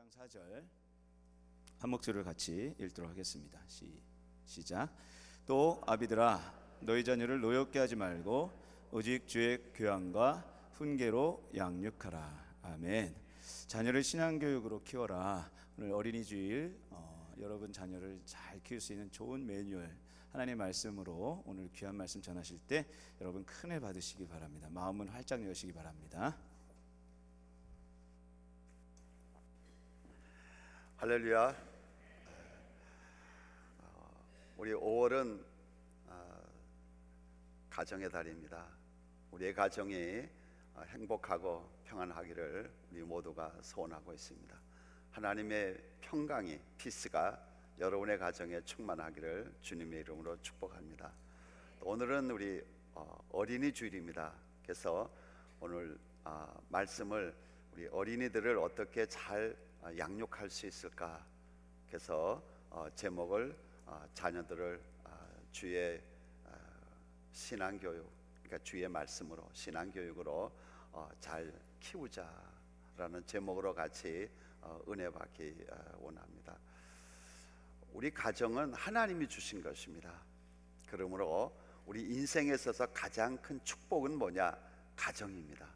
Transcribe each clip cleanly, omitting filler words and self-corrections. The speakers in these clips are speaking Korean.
4장 4절 한 목소리를 같이 읽도록 하겠습니다. 시작. 또 아비들아 너희 자녀를 노엽게 하지 말고 오직 주의 교양과 훈계로 양육하라. 아멘. 자녀를 신앙교육으로 키워라. 오늘 어린이 주일 여러분 자녀를 잘 키울 수 있는 좋은 매뉴얼 하나님의 말씀으로 오늘 귀한 말씀 전하실 때 여러분 큰 애 받으시기 바랍니다. 마음은 활짝 여시기 바랍니다. 할렐루야. 우리 5월은 가정의 달입니다. 우리의 가정이 행복하고 평안하기를 우리 모두가 소원하고 있습니다. 하나님의 평강이 피스가 여러분의 가정에 충만하기를 주님의 이름으로 축복합니다. 오늘은 우리 어린이 주일입니다. 그래서 오늘 말씀을 우리 어린이들을 어떻게 잘 양육할 수 있을까? 그래서 제목을 자녀들을 주의 신앙교육, 그러니까 주의 말씀으로 신앙교육으로 잘 키우자라는 제목으로 같이 은혜 받기 원합니다. 우리 가정은 하나님이 주신 것입니다. 그러므로 우리 인생에 있어서 가장 큰 축복은 뭐냐? 가정입니다.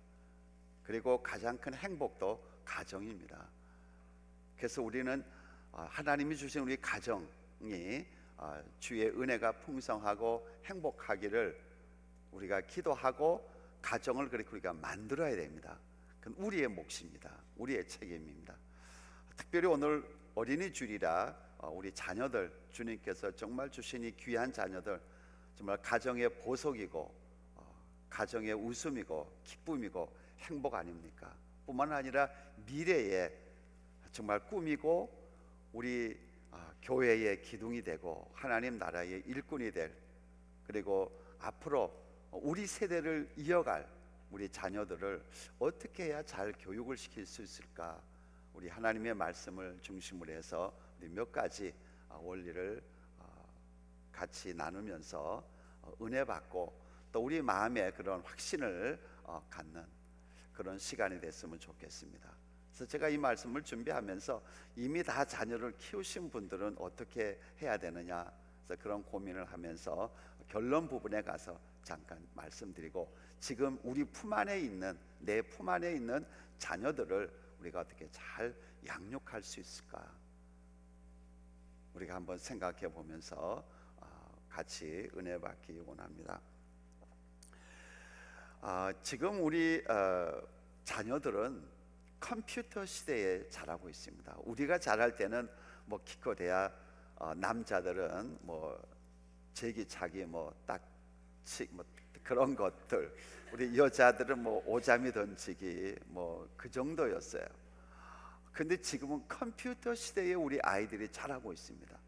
그리고 가장 큰 행복도 가정입니다. 그래서 우리는 하나님이 주신 우리 가정이 주의 은혜가 풍성하고 행복하기를 우리가 기도하고 가정을 그렇게 우리가 만들어야 됩니다. 그건 우리의 몫입니다. 우리의 책임입니다. 특별히 오늘 어린이 주일이라 우리 자녀들, 주님께서 정말 주신 이 귀한 자녀들 정말 가정의 보석이고 가정의 웃음이고 기쁨이고 행복 아닙니까? 뿐만 아니라 미래에 정말 꿈이고 우리 교회의 기둥이 되고 하나님 나라의 일꾼이 될, 그리고 앞으로 우리 세대를 이어갈 우리 자녀들을 어떻게 해야 잘 교육을 시킬 수 있을까? 우리 하나님의 말씀을 중심으로 해서 우리 몇 가지 원리를 같이 나누면서 은혜 받고 또 우리 마음에 그런 확신을 갖는 그런 시간이 됐으면 좋겠습니다. 그래서 제가 이 말씀을 준비하면서 이미 다 자녀를 키우신 분들은 어떻게 해야 되느냐, 그래서 그런 고민을 하면서 결론 부분에 가서 잠깐 말씀드리고, 지금 우리 품 안에 있는, 내 품 안에 있는 자녀들을 우리가 어떻게 잘 양육할 수 있을까, 우리가 한번 생각해 보면서 같이 은혜 받기 원합니다. 지금 우리 자녀들은 컴퓨터 시대에 자라고 있습니다. 우리가 자랄 때는 뭐 기껏해야 남자들은 뭐 제기차기 뭐 딱지 뭐 그런 것들, 우리 여자들은 뭐 오자미 던지기 뭐 그 정도였어요. 근데 지금은 컴퓨터 시대에 우리 아이들이 자라고 있습니다.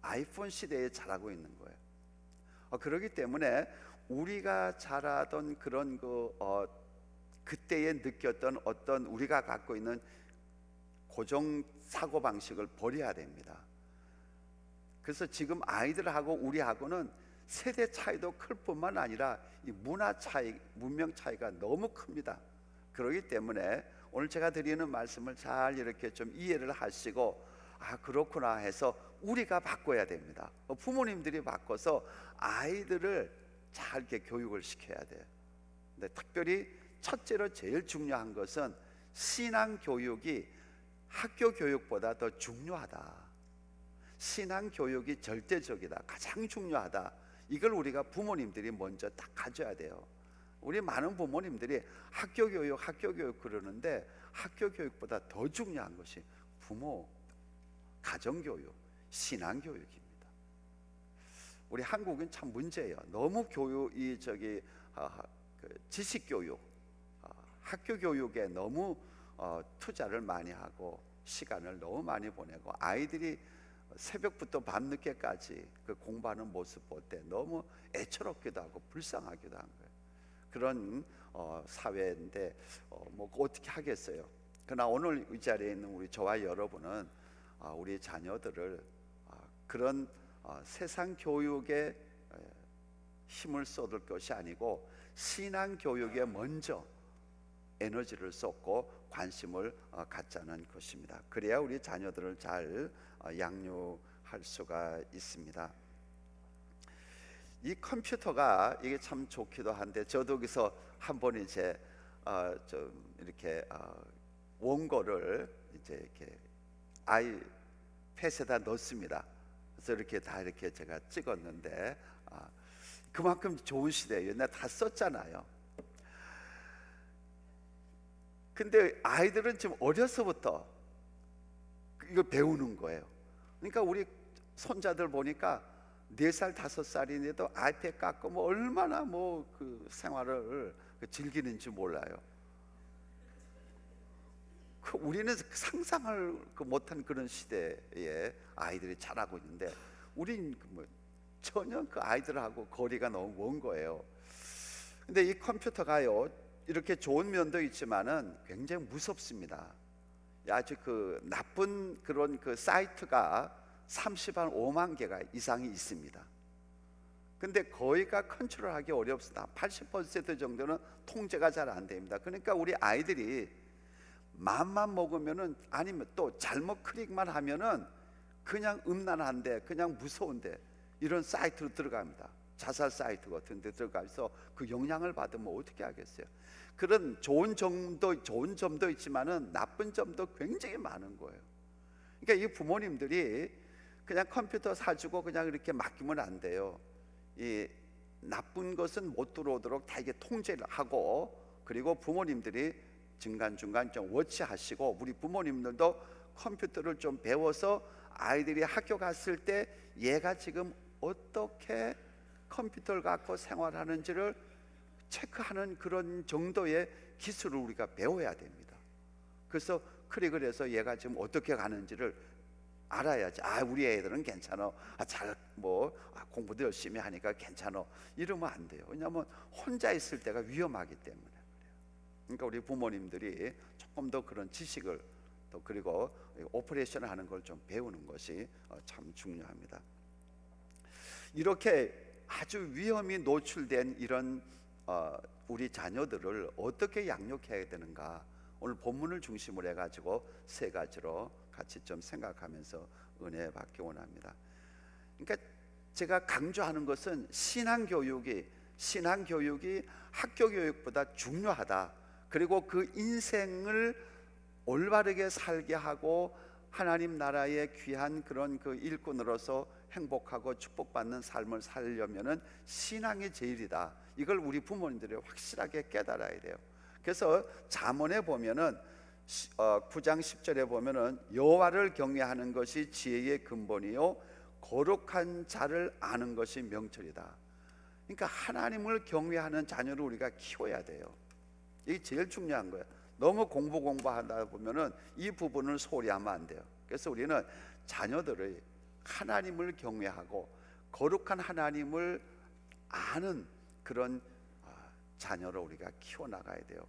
아이폰 시대에 자라고 있는 거예요. 그렇기 때문에 우리가 자라던 그런 그때에 느꼈던 어떤 우리가 갖고 있는 고정 사고 방식을 버려야 됩니다. 그래서 지금 아이들하고 우리하고는 세대 차이도 클 뿐만 아니라 이 문화 차이, 문명 차이가 너무 큽니다. 그렇기 때문에 오늘 제가 드리는 말씀을 잘 이렇게 좀 이해를 하시고, 그렇구나 해서 우리가 바꿔야 됩니다. 부모님들이 바꿔서 아이들을 잘 이렇게 교육을 시켜야 돼요. 근데 특별히 첫째로 제일 중요한 것은 신앙 교육이 학교 교육보다 더 중요하다. 신앙 교육이 절대적이다, 가장 중요하다. 이걸 우리가 부모님들이 먼저 딱 가져야 돼요. 우리 많은 부모님들이 학교 교육 그러는데 학교 교육보다 더 중요한 것이 부모, 가정 교육, 신앙 교육입니다. 우리 한국은 참 문제예요. 너무 교육이 지식 교육, 학교 교육에 너무 투자를 많이 하고 시간을 너무 많이 보내고, 아이들이 새벽부터 밤늦게까지 그 공부하는 모습 볼 때 너무 애처롭기도 하고 불쌍하기도 한 거예요. 그런 사회인데 뭐 어떻게 하겠어요. 그러나 오늘 이 자리에 있는 우리 저와 여러분은 우리 자녀들을 그런 세상 교육에 힘을 쏟을 것이 아니고 신앙 교육에 먼저 에너지를 쏟고 관심을 갖자는 것입니다. 그래야 우리 자녀들을 잘 양육할 수가 있습니다. 이 컴퓨터가 이게 참 좋기도 한데, 저도 여기서 한번 이제 좀 이렇게 원고를 이제 이렇게 아이패드에다 넣습니다. 그래서 이렇게 다 이렇게 제가 찍었는데, 그만큼 좋은 시대예요. 내가 다 썼잖아요. 근데 아이들은 지금 어려서부터 이거 배우는 거예요. 그러니까 우리 손자들 보니까 4살 5살인데도 아이패드 갖고 뭐 얼마나 뭐 그 생활을 즐기는지 몰라요. 우리는 상상을 못한 그런 시대에 아이들이 자라고 있는데, 우린 뭐 전혀 그 아이들하고 거리가 너무 먼 거예요. 근데 이 컴퓨터가요, 이렇게 좋은 면도 있지만은 굉장히 무섭습니다. 아주 그 나쁜 그런 그 사이트가 35만 개가 이상이 있습니다. 근데 거의가 컨트롤하기 어렵습니다. 80% 정도는 통제가 잘 안 됩니다. 그러니까 우리 아이들이 맘만 먹으면은, 아니면 또 잘못 클릭만 하면은 그냥 음란한데, 그냥 무서운데 이런 사이트로 들어갑니다. 자살 사이트 같은 데 들어가서 그 영향을 받으면 어떻게 하겠어요? 그런 좋은 점도 있지만은 나쁜 점도 굉장히 많은 거예요. 그러니까 이 부모님들이 그냥 컴퓨터 사주고 그냥 이렇게 맡기면 안 돼요. 이 나쁜 것은 못 들어오도록 다 이게 통제를 하고, 그리고 부모님들이 중간중간 좀 워치하시고, 우리 부모님들도 컴퓨터를 좀 배워서 아이들이 학교 갔을 때 얘가 지금 어떻게 컴퓨터를 갖고 생활하는지를 체크하는 그런 정도의 기술을 우리가 배워야 됩니다. 그래서 클릭을 해서 얘가 지금 어떻게 가는지를 알아야지. 우리 애들은 괜찮아. 잘 공부도 열심히 하니까 괜찮아. 이러면 안 돼요. 왜냐하면 혼자 있을 때가 위험하기 때문에 그래요. 그러니까 우리 부모님들이 조금 더 그런 지식을, 또 그리고 오퍼레이션을 하는 걸 좀 배우는 것이 참 중요합니다. 이렇게 아주 위험이 노출된 이런 우리 자녀들을 어떻게 양육해야 되는가, 오늘 본문을 중심으로 해가지고 3가지로 같이 좀 생각하면서 은혜 받기 원합니다. 그러니까 제가 강조하는 것은 신앙교육이 학교 교육보다 중요하다. 그리고 그 인생을 올바르게 살게 하고 하나님 나라의 귀한 그런 그 일꾼으로서 행복하고 축복받는 삶을 살려면은 신앙이 제일이다. 이걸 우리 부모님들이 확실하게 깨달아야 돼요. 그래서 잠언에 보면은 9장 10절에 보면은 여호와를 경외하는 것이 지혜의 근본이요 거룩한 자를 아는 것이 명철이다. 그러니까 하나님을 경외하는 자녀를 우리가 키워야 돼요. 이게 제일 중요한 거예요. 너무 공부하다 보면은 이 부분을 소홀히 하면 안 돼요. 그래서 우리는 자녀들의 하나님을 경외하고 거룩한 하나님을 아는 그런 자녀를 우리가 키워나가야 돼요.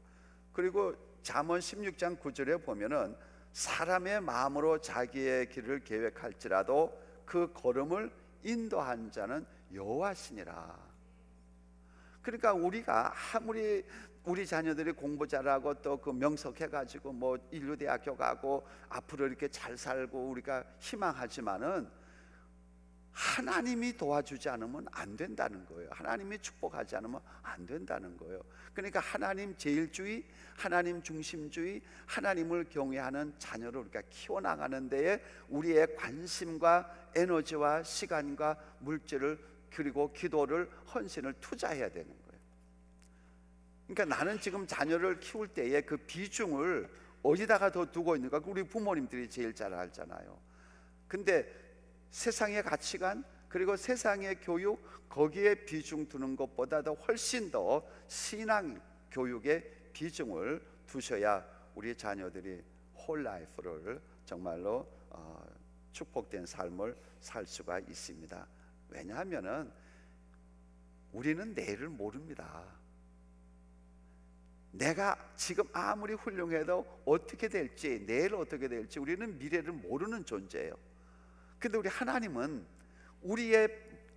그리고 잠언 16장 9절에 보면은 사람의 마음으로 자기의 길을 계획할지라도 그 걸음을 인도한 자는 여호와시니라. 그러니까 우리가 아무리 우리 자녀들이 공부 잘하고 또 그 명석해가지고 뭐 인류대학교 가고 앞으로 이렇게 잘 살고 우리가 희망하지만은 하나님이 도와주지 않으면 안 된다는 거예요. 하나님이 축복하지 않으면 안 된다는 거예요. 그러니까 하나님 제일주의, 하나님 중심주의, 하나님을 경외하는 자녀를 우리가 키워나가는 데에 우리의 관심과 에너지와 시간과 물질을, 그리고 기도를, 헌신을 투자해야 되는 거예요. 그러니까 나는 지금 자녀를 키울 때에 그 비중을 어디다가 더 두고 있는가? 우리 부모님들이 제일 잘 알잖아요. 근데 세상의 가치관, 그리고 세상의 교육, 거기에 비중 두는 것보다도 훨씬 더 신앙 교육에 비중을 두셔야 우리 자녀들이 홀 라이프를 정말로 축복된 삶을 살 수가 있습니다. 왜냐하면은 우리는 내일을 모릅니다. 내가 지금 아무리 훌륭해도 어떻게 될지, 내일 어떻게 될지 우리는 미래를 모르는 존재예요. 근데 우리 하나님은 우리의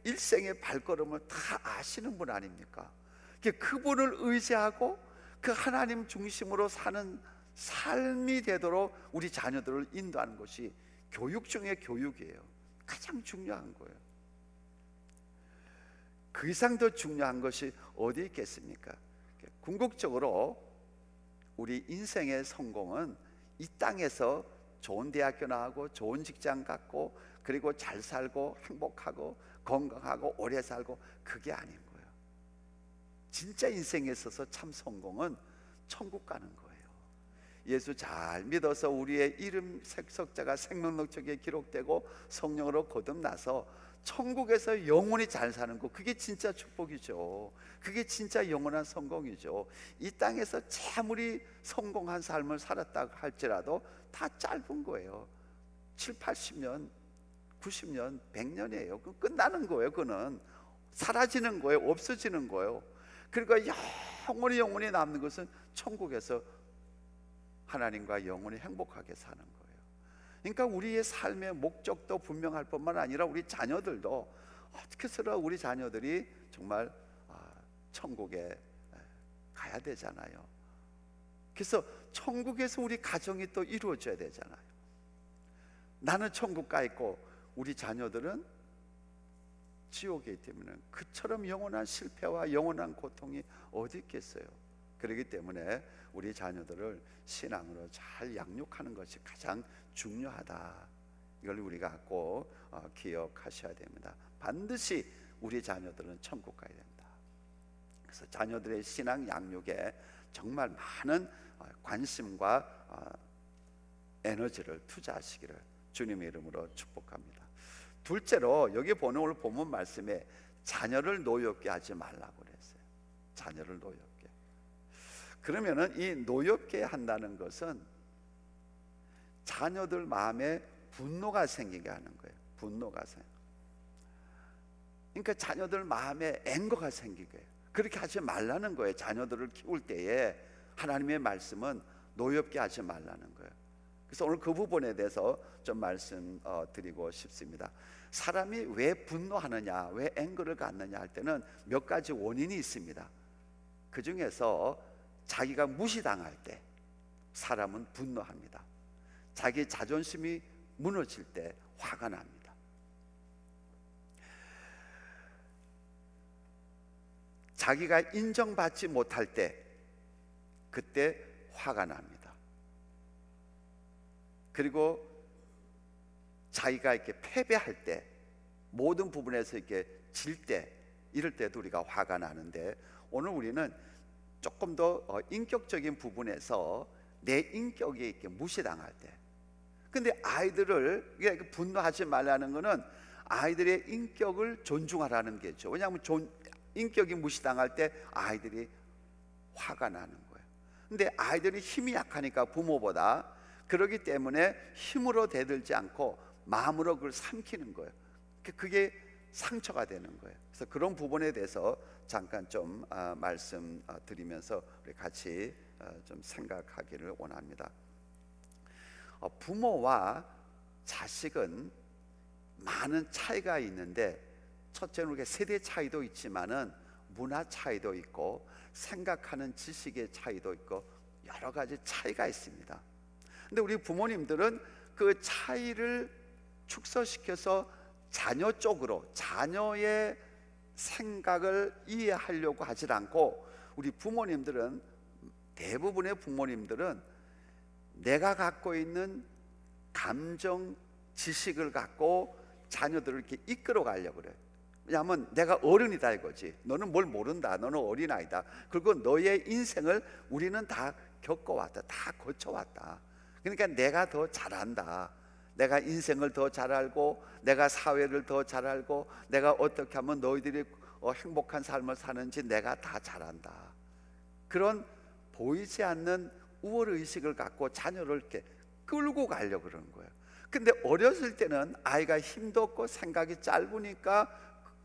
일생의 발걸음을 다 아시는 분 아닙니까? 그분을 의지하고 그 하나님 중심으로 사는 삶이 되도록 우리 자녀들을 인도하는 것이 교육 중에 교육이에요. 가장 중요한 거예요. 그 이상 더 중요한 것이 어디 있겠습니까? 궁극적으로 우리 인생의 성공은 이 땅에서 좋은 대학교 나오고 좋은 직장 갖고 그리고 잘 살고 행복하고 건강하고 오래 살고 그게 아닌 거예요. 진짜 인생에 있어서 참 성공은 천국 가는 거예요. 예수 잘 믿어서 우리의 이름 석자가 생명록책에 기록되고 성령으로 거듭나서 천국에서 영원히 잘 사는 거, 그게 진짜 축복이죠. 그게 진짜 영원한 성공이죠. 이 땅에서 아무리 성공한 삶을 살았다 할지라도 다 짧은 거예요. 7, 80년, 90년, 100년이에요. 그 끝나는 거예요. 그는 사라지는 거예요. 없어지는 거예요. 그러니까 영원히 남는 것은 천국에서 하나님과 영원히 행복하게 사는 거예요. 그러니까 우리의 삶의 목적도 분명할 뿐만 아니라 우리 자녀들도 어떻게 해서 우리 자녀들이 정말 천국에 가야 되잖아요. 그래서 천국에서 우리 가정이 또 이루어져야 되잖아요. 나는 천국 가 있고 우리 자녀들은 지옥에 있다면 그처럼 영원한 실패와 영원한 고통이 어디 있겠어요. 그렇기 때문에 우리 자녀들을 신앙으로 잘 양육하는 것이 가장 중요하다. 이걸 우리가 꼭 기억하셔야 됩니다. 반드시 우리 자녀들은 천국 가야 됩니다. 그래서 자녀들의 신앙 양육에 정말 많은 관심과 에너지를 투자하시기를 주님의 이름으로 축복합니다. 둘째로 여기 보는 오늘 본문 말씀에 자녀를 노엽게 하지 말라고 그랬어요. 자녀를 노엽게. 그러면은 이 노엽게 한다는 것은 자녀들 마음에 분노가 생기게 하는 거예요. 분노가 생겨. 그러니까 자녀들 마음에 앵거가 생기게 해요. 그렇게 하지 말라는 거예요. 자녀들을 키울 때에 하나님의 말씀은 노엽게 하지 말라는 거예요. 그래서 오늘 그 부분에 대해서 좀 말씀드리고 싶습니다. 사람이 왜 분노하느냐, 왜 앵거를 갖느냐 할 때는 몇 가지 원인이 있습니다. 그 중에서 자기가 무시당할 때 사람은 분노합니다. 자기 자존심이 무너질 때 화가 납니다. 자기가 인정받지 못할 때 그때 화가 납니다. 그리고 자기가 이렇게 패배할 때, 모든 부분에서 이렇게 질 때, 이럴 때도 우리가 화가 나는데, 오늘 우리는 조금 더 인격적인 부분에서 내 인격이 이렇게 무시당할 때. 근데 아이들을 분노하지 말라는 것은 아이들의 인격을 존중하라는 게죠. 왜냐하면 인격이 무시당할 때 아이들이 화가 나는 거예요. 근데 아이들이 힘이 약하니까 부모보다, 그렇기 때문에 힘으로 대들지 않고 마음으로 그걸 삼키는 거예요. 그게 상처가 되는 거예요. 그래서 그런 부분에 대해서 잠깐 좀 말씀드리면서 우리 같이 좀 생각하기를 원합니다. 부모와 자식은 많은 차이가 있는데, 첫째는 우리가 세대 차이도 있지만은 문화 차이도 있고 생각하는 지식의 차이도 있고 여러 가지 차이가 있습니다. 근데 우리 부모님들은 그 차이를 축소시켜서 자녀 쪽으로, 자녀의 생각을 이해하려고 하지 않고, 우리 부모님들은, 대부분의 부모님들은 내가 갖고 있는 감정 지식을 갖고 자녀들을 이렇게 이끌어 가려고 그래요. 왜냐하면 내가 어른이다 이거지. 너는 뭘 모른다. 너는 어린아이다. 그리고 너의 인생을 우리는 다 겪어왔다. 다 거쳐왔다. 그러니까 내가 더 잘한다. 내가 인생을 더 잘 알고, 내가 사회를 더 잘 알고, 내가 어떻게 하면 너희들이 행복한 삶을 사는지 내가 다 잘한다. 그런 보이지 않는 우월의식을 갖고 자녀를 이렇게 끌고 가려고 그러는 거예요. 근데 어렸을 때는 아이가 힘도 없고 생각이 짧으니까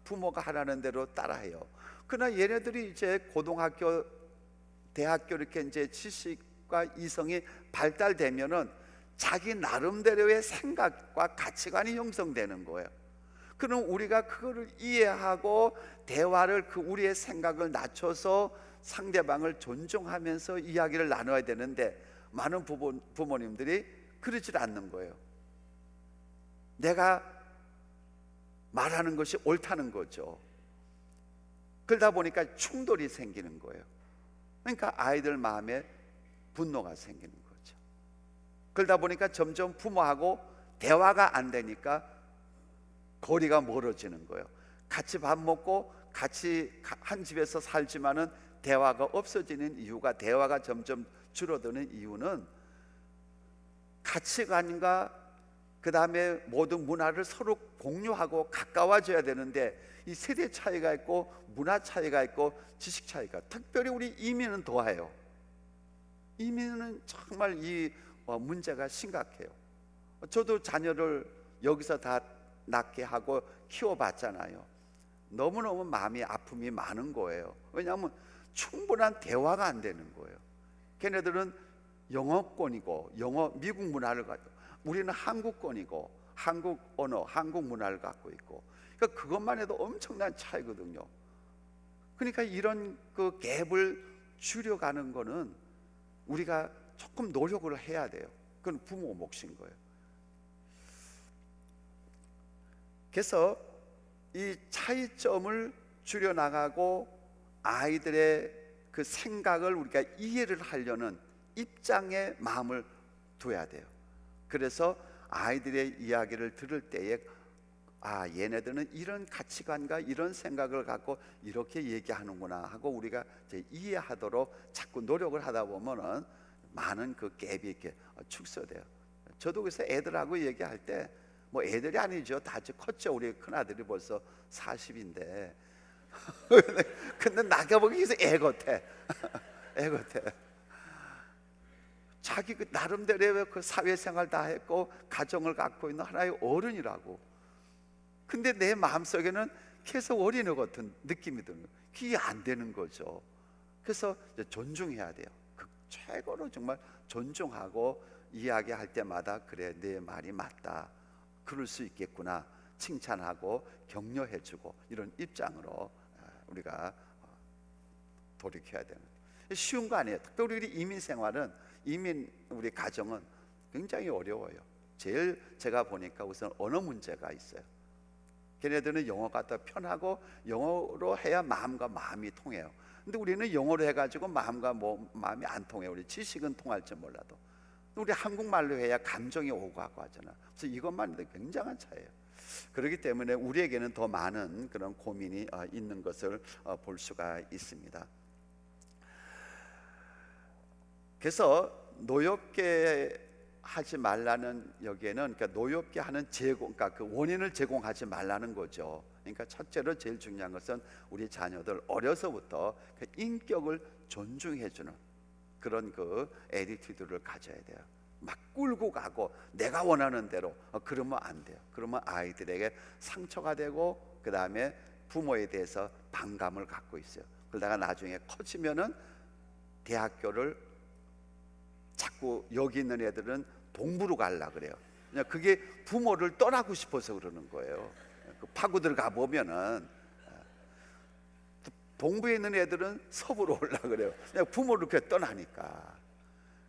부모가 하라는 대로 따라해요. 그러나 얘네들이 이제 고등학교, 대학교 이렇게 이제 지식과 이성이 발달되면은 자기 나름대로의 생각과 가치관이 형성되는 거예요. 그럼 우리가 그거를 이해하고 대화를, 우리의 생각을 낮춰서 상대방을 존중하면서 이야기를 나눠야 되는데, 많은 부모님들이 그러질 않는 거예요. 내가 말하는 것이 옳다는 거죠. 그러다 보니까 충돌이 생기는 거예요. 그러니까 아이들 마음에 분노가 생기는 거죠. 그러다 보니까 점점 부모하고 대화가 안 되니까 거리가 멀어지는 거예요. 같이 밥 먹고 같이 한 집에서 살지만은 대화가 없어지는 이유가, 대화가 점점 줄어드는 이유는 가치관과 그 다음에 모든 문화를 서로 공유하고 가까워져야 되는데 이 세대 차이가 있고 문화 차이가 있고 지식 차이가, 특별히 우리 이민은 더해요. 이민은 정말 이 문제가 심각해요. 저도 자녀를 여기서 다 낳게 하고 키워봤잖아요. 너무너무 마음이 아픔이 많은 거예요. 왜냐하면 충분한 대화가 안 되는 거예요. 걔네들은 영어권이고 미국 문화를 가지고, 우리는 한국권이고 한국 언어, 한국 문화를 갖고 있고, 그러니까 그것만 해도 엄청난 차이거든요. 그러니까 이런 그 갭을 줄여가는 거는 우리가 조금 노력을 해야 돼요. 그건 부모 몫인 거예요. 그래서 이 차이점을 줄여나가고 아이들의 그 생각을 우리가 이해를 하려는 입장에 마음을 둬야 돼요. 그래서 아이들의 이야기를 들을 때에 얘네들은 이런 가치관과 이런 생각을 갖고 이렇게 얘기하는구나 하고 우리가 이제 이해하도록 자꾸 노력을 하다 보면은 많은 그 갭이 이렇게 축소돼요. 저도 그래서 애들하고 얘기할 때, 뭐 애들이 아니죠, 다 컸죠. 우리 큰아들이 벌써 40인데 근데 나가 보기 계속 애 같아. 애 같아. 자기 그 나름대로의 그 사회생활 다 했고 가정을 갖고 있는 하나의 어른이라고. 근데 내 마음속에는 계속 어린애 같은 느낌이 드는 거예요. 그게 안 되는 거죠. 그래서 이제 존중해야 돼요. 최고로 정말 존중하고 이야기할 때마다 그래, 내 말이 맞다, 그럴 수 있겠구나, 칭찬하고 격려해주고, 이런 입장으로 우리가 돌이켜야 되는, 쉬운 거 아니에요. 특별히 우리 이민 생활은, 우리 가정은 굉장히 어려워요. 제일 제가 보니까 우선 언어 문제가 있어요. 걔네들은 영어가 더 편하고 영어로 해야 마음과 마음이 통해요. 근데 우리는 영어로 해가지고 마음과 마음이 안 통해요. 우리 지식은 통할지 몰라도 우리 한국말로 해야 감정이 오고 가고 하잖아. 그래서 이것만 해도 굉장한 차이예요. 그렇기 때문에 우리에게는 더 많은 그런 고민이 있는 것을 볼 수가 있습니다. 그래서 노엽게 하지 말라는, 여기에는 그러니까 노엽게 하는 그러니까 그 원인을 제공하지 말라는 거죠. 그러니까 첫째로 제일 중요한 것은 우리 자녀들 어려서부터 그 인격을 존중해주는 그런 그 애티튜드를 가져야 돼요. 막 끌고 가고 내가 원하는 대로 그러면 안 돼요. 그러면 아이들에게 상처가 되고 그 다음에 부모에 대해서 반감을 갖고 있어요. 그러다가 나중에 커지면은 대학교를 자꾸 여기 있는 애들은 동부로 가려고 그래요. 그냥 그게 부모를 떠나고 싶어서 그러는 거예요. 그 파고들 가보면은 동부에 있는 애들은 서부로 올라고 그래요. 그냥 부모를 그렇게 떠나니까.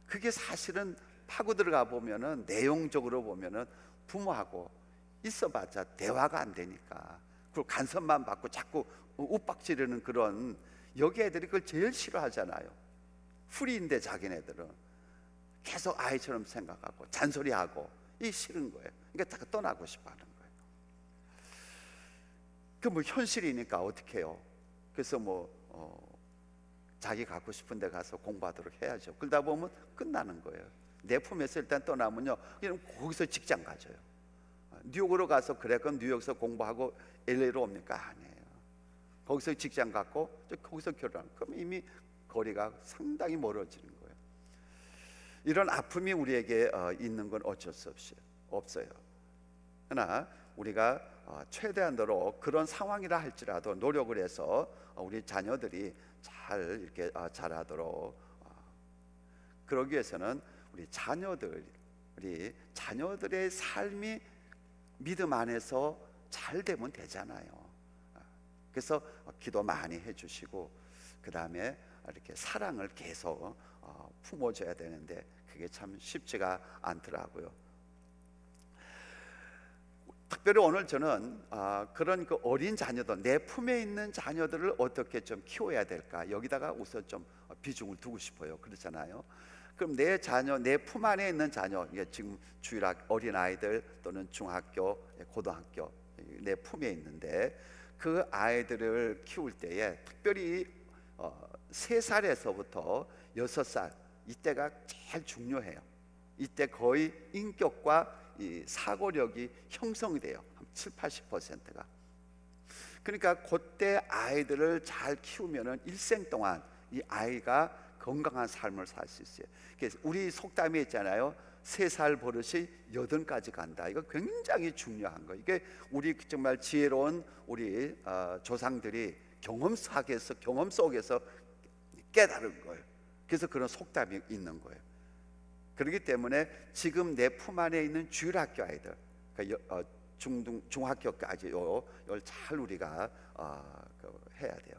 그게 사실은 파고들 가보면은 내용적으로 보면은 부모하고 있어봤자 대화가 안 되니까, 그리고 간섭만 받고 자꾸 윽박지르는 그런, 여기 애들이 그걸 제일 싫어하잖아요. 풀이인데 자기네들은 계속 아이처럼 생각하고 잔소리하고, 이 싫은 거예요. 그러니까 다 떠나고 싶어하는 거예요. 그 뭐 현실이니까 어떻게 해요? 그래서 자기 갖고 싶은 데 가서 공부하도록 해야죠. 그러다 보면 끝나는 거예요. 내 품에서 일단 떠나면요, 그냥 거기서 직장 가져요. 뉴욕으로 가서 그래, 그럼 뉴욕에서 공부하고 LA로 옵니까? 아니에요. 거기서 직장 갖고 거기서 결혼, 그럼 이미 거리가 상당히 멀어지는 거예요. 이런 아픔이 우리에게 있는 건 어쩔 수 없어요. 그러나 우리가 최대한도로 그런 상황이라 할지라도 노력을 해서 우리 자녀들이 잘 이렇게 자라도록, 그러기 위해서는 우리 자녀들의 삶이 믿음 안에서 잘 되면 되잖아요. 그래서 기도 많이 해주시고 그 다음에 이렇게 사랑을 계속 품어줘야 되는데, 그게 그게 참 쉽지가 않더라고요. 특별히 오늘 저는 그런 그 어린 자녀들, 내 품에 있는 자녀들을 어떻게 좀 키워야 될까, 여기다가 우선 좀 비중을 두고 싶어요. 그렇잖아요. 그럼 내 자녀, 내 품 안에 있는 자녀, 이게 지금 주일학 어린 아이들 또는 중학교, 고등학교 내 품에 있는데, 그 아이들을 키울 때에 특별히 3살에서부터 6살, 이때가 제일 중요해요. 이때 거의 인격과 이 사고력이 형성이 돼요. 한 7-80%가. 그러니까 그때 아이들을 잘 키우면은 일생 동안 이 아이가 건강한 삶을 살 수 있어요. 그래서 우리 속담에 있잖아요. 3살 버릇이 8까지 간다. 이거 굉장히 중요한 거예요. 이게 우리 정말 지혜로운 우리 조상들이 경험 속에서 깨달은 거예요. 그래서 그런 속담이 있는 거예요. 그렇기 때문에 지금 내 품 안에 있는 주일학교 아이들, 그러니까 중학교까지 이걸 잘 우리가 해야 돼요.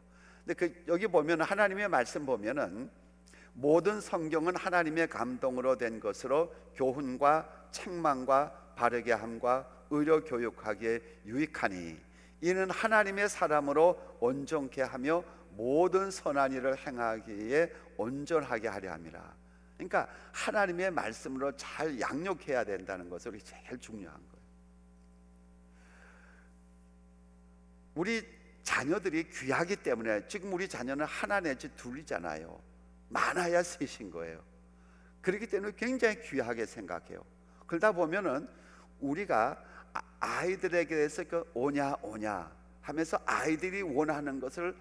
근데 여기 보면 하나님의 말씀 보면은 모든 성경은 하나님의 감동으로 된 것으로 교훈과 책망과 바르게 함과 의로 교육하기에 유익하니 이는 하나님의 사람으로 온전케 하며 모든 선한 일을 행하기에 온전하게 하려 함이라. 그러니까 하나님의 말씀으로 잘 양육해야 된다는 것이 제일 중요한 거예요. 우리 자녀들이 귀하기 때문에, 지금 우리 자녀는 하나 내지 둘이잖아요. 많아야 셋인 거예요. 그렇기 때문에 굉장히 귀하게 생각해요. 그러다 보면은 우리가 아이들에게 대해서 오냐 하면서 아이들이 원하는 것을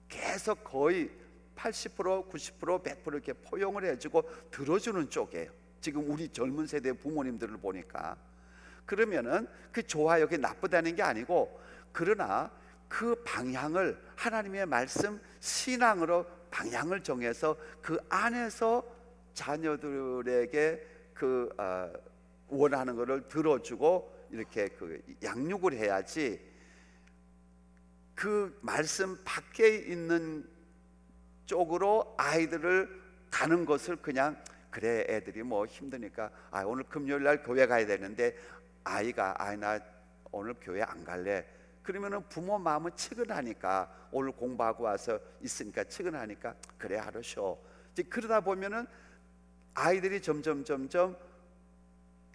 계속 거의 80%, 90%, 100% 이렇게 포용을 해주고 들어주는 쪽이에요. 지금 우리 젊은 세대 부모님들을 보니까. 그러면은 그 좋아요, 그게 나쁘다는 게 아니고, 그러나 그 방향을 하나님의 말씀, 신앙으로 방향을 정해서 그 안에서 자녀들에게 그 원하는 것을 들어주고 이렇게 그 양육을 해야지, 그 말씀 밖에 있는 쪽으로 아이들을 가는 것을 그냥, 그래 애들이 뭐 힘드니까 오늘 금요일 날 교회 가야 되는데 아이가 나 오늘 교회 안 갈래. 그러면은 부모 마음은 측은하니까, 오늘 공부하고 와서 있으니까 측은하니까 그래 하루 쉬어. 이제 그러다 보면은 아이들이 점점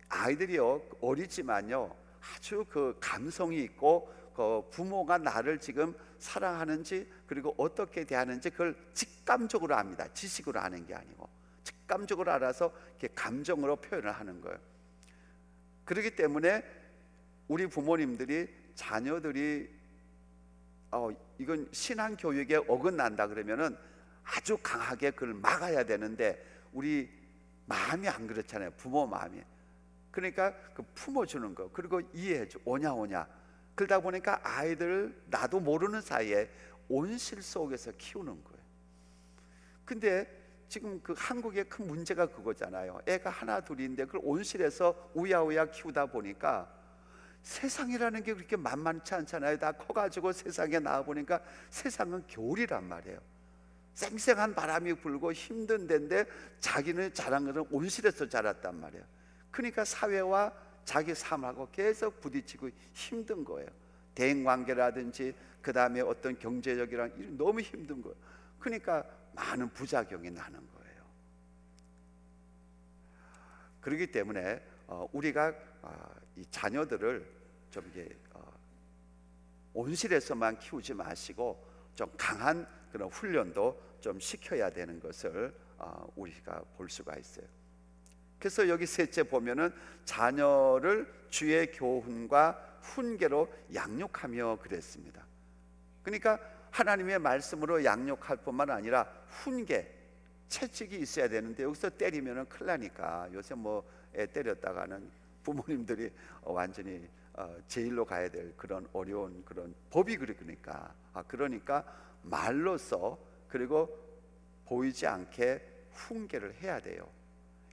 아이들이요 어리지만요 아주 그 감성이 있고, 그 부모가 나를 지금 사랑하는지 그리고 어떻게 대하는지 그걸 직감적으로 압니다. 지식으로 아는 게 아니고 직감적으로 알아서 이렇게 감정으로 표현을 하는 거예요. 그렇기 때문에 우리 부모님들이 자녀들이 이건 신앙 교육에 어긋난다 그러면은 아주 강하게 그걸 막아야 되는데, 우리 마음이 안 그렇잖아요. 부모 마음이. 그러니까 그 품어주는 거, 그리고 이해해줘. 오냐 그러다 보니까 아이들을 나도 모르는 사이에 온실 속에서 키우는 거예요. 근데 지금 그 한국의 큰 문제가 그거잖아요. 애가 하나 둘인데 그걸 온실에서 우야우야 키우다 보니까 세상이라는 게 그렇게 만만치 않잖아요. 다 커가지고 세상에 나와보니까 세상은 겨울이란 말이에요. 쌩쌩한 바람이 불고 힘든 데인데 자기는 자란 것은 온실에서 자랐단 말이에요. 그러니까 사회와 자기 삶하고 계속 부딪히고 힘든 거예요. 대인관계라든지 그 다음에 어떤 경제적이랑 너무 힘든 거예요. 그러니까 많은 부작용이 나는 거예요. 그렇기 때문에 우리가 이 자녀들을 좀 이게 온실에서만 키우지 마시고 좀 강한 그런 훈련도 좀 시켜야 되는 것을 우리가 볼 수가 있어요. 그래서 여기 셋째 보면은 자녀를 주의 교훈과 훈계로 양육하며 그랬습니다. 그러니까 하나님의 말씀으로 양육할 뿐만 아니라 훈계, 채찍이 있어야 되는데 여기서 때리면은 큰일 나니까 요새 뭐 애 때렸다가는 부모님들이 완전히 제일로 가야 될 그런 어려운 그런 법이 그러니까 그러니까 말로써 그리고 보이지 않게 훈계를 해야 돼요.